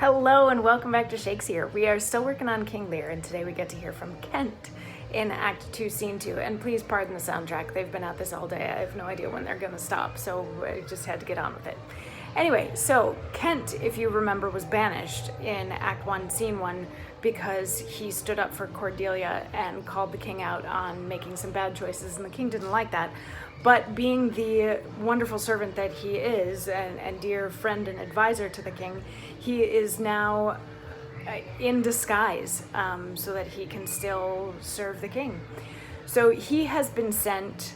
Hello and welcome back to Shakesyear. We are still working on King Lear, and today we get to hear from Kent in Act 2, Scene 2. And please pardon the soundtrack. They've been at this all day. I have no idea when they're going to stop, so I just had to get on with it. Anyway, so Kent, if you remember, was banished in Act 1, Scene 1 because he stood up for Cordelia and called the king out on making some bad choices, and the king didn't like that. But being the wonderful servant that he is, and dear friend and advisor to the king, he is now in disguise so that he can still serve the king. So he has been sent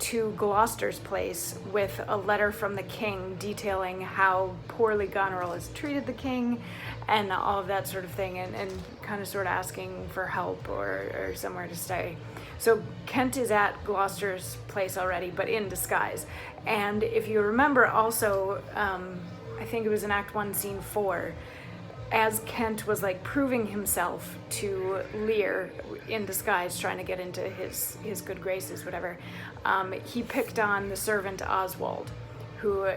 to Gloucester's place with a letter from the king detailing how poorly Goneril has treated the king and all of that sort of thing, and kind of sort of asking for help or somewhere to stay. So Kent is at Gloucester's place already, but in disguise. And if you remember also, I think it was in Act 1, Scene 4, as Kent was like proving himself to Lear in disguise, trying to get into his good graces, whatever, he picked on the servant Oswald, who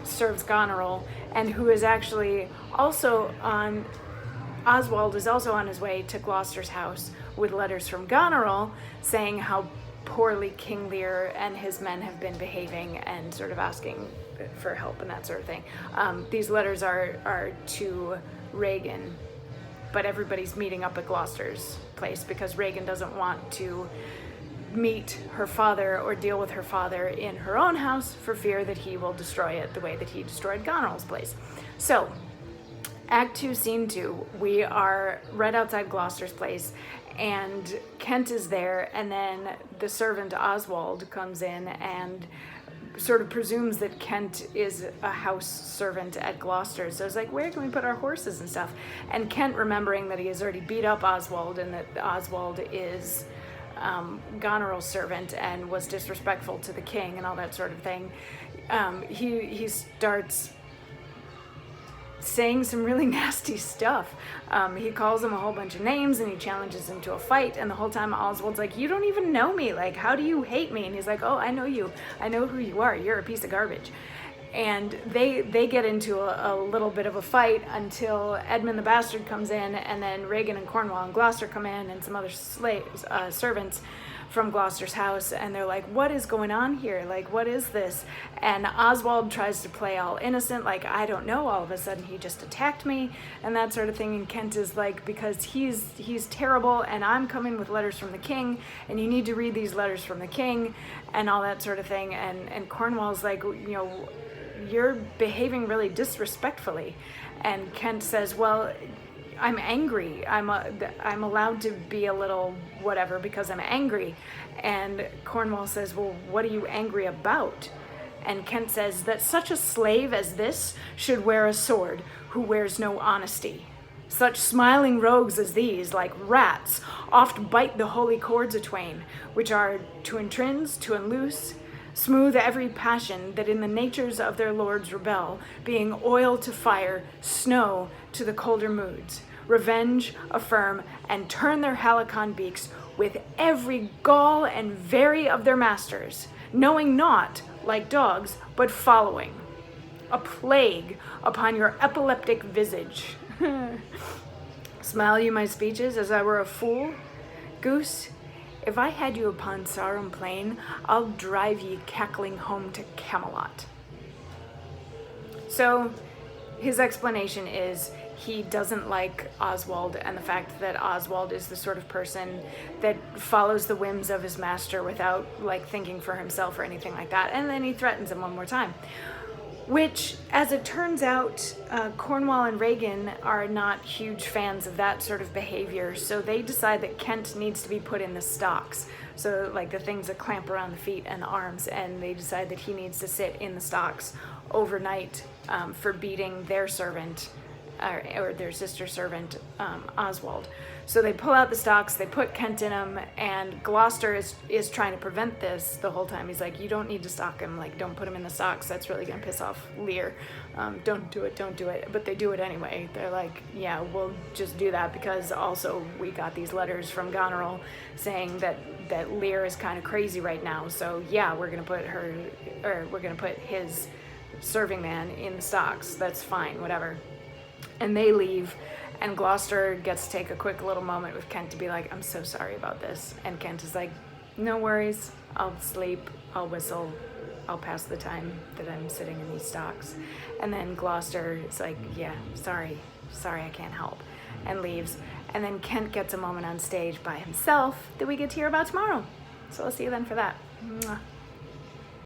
serves Goneril, and who is actually also on... Oswald is also on his way to Gloucester's house with letters from Goneril saying how poorly King Lear and his men have been behaving and sort of asking for help and that sort of thing. These letters are to Regan, but everybody's meeting up at Gloucester's place because Regan doesn't want to meet her father or deal with her father in her own house for fear that he will destroy it the way that he destroyed Goneril's place. So Act 2, Scene 2, we are right outside Gloucester's place, and Kent is there, and then the servant Oswald comes in and sort of presumes that Kent is a house servant at Gloucester. So it's like, where can we put our horses and stuff? And Kent, remembering that he has already beat up Oswald and that Oswald is Goneril's servant and was disrespectful to the king and all that sort of thing, he starts saying some really nasty stuff. He calls him a whole bunch of names and he challenges him to a fight, and the whole time Oswald's like, you don't even know me, like, how do you hate me? And he's like, oh, I know you, I know who you are, you're a piece of garbage. And they get into a little bit of a fight until Edmund the Bastard comes in, and then Regan and Cornwall and Gloucester come in, and some other slaves, servants from Gloucester's house, and they're like, what is going on here? Like, what is this? And Oswald tries to play all innocent, like, I don't know, all of a sudden he just attacked me, and that sort of thing. And Kent is like, because he's terrible, and I'm coming with letters from the king, and you need to read these letters from the king, and all that sort of thing. And Cornwall's like, you know, you're behaving really disrespectfully. And Kent says, well, I'm angry. I'm allowed to be a little whatever because I'm angry. And Cornwall says, well, what are you angry about? And Kent says that such a slave as this should wear a sword who wears no honesty. Such smiling rogues as these, like rats, oft bite the holy cords atwain, which are to entrinse, to unloose, smooth every passion that in the natures of their lords rebel, being oil to fire, snow to the colder moods. Revenge, affirm, and turn their halcyon beaks with every gall and vary of their masters, knowing not, like dogs, but following. A plague upon your epileptic visage. Smile you my speeches as I were a fool? Goose, if I had you upon Sarum Plain, I'll drive ye cackling home to Camelot. So his explanation is he doesn't like Oswald, and the fact that Oswald is the sort of person that follows the whims of his master without like thinking for himself or anything like that. And then he threatens him one more time, which, as it turns out, Cornwall and Regan are not huge fans of that sort of behavior, so they decide that Kent needs to be put in the stocks, so like the things that clamp around the feet and the arms, and they decide that he needs to sit in the stocks overnight for beating their servant, or their sister servant, Oswald. So they pull out the stocks, they put Kent in them, and Gloucester is trying to prevent this the whole time. He's like, you don't need to stock him, like, don't put him in the stocks, that's really gonna piss off Lear. Don't do it. But they do it anyway. They're like, yeah, we'll just do that because also we got these letters from Goneril saying that Lear is kind of crazy right now, so yeah, we're gonna put his serving man in the stocks, that's fine, whatever. And they leave, and Gloucester gets to take a quick little moment with Kent to be like, I'm so sorry about this. And Kent is like, no worries, I'll sleep, I'll whistle, I'll pass the time that I'm sitting in these stocks. And then Gloucester is like, yeah, sorry, I can't help, and leaves. And then Kent gets a moment on stage by himself that we get to hear about tomorrow. So I'll see you then for that. Mwah.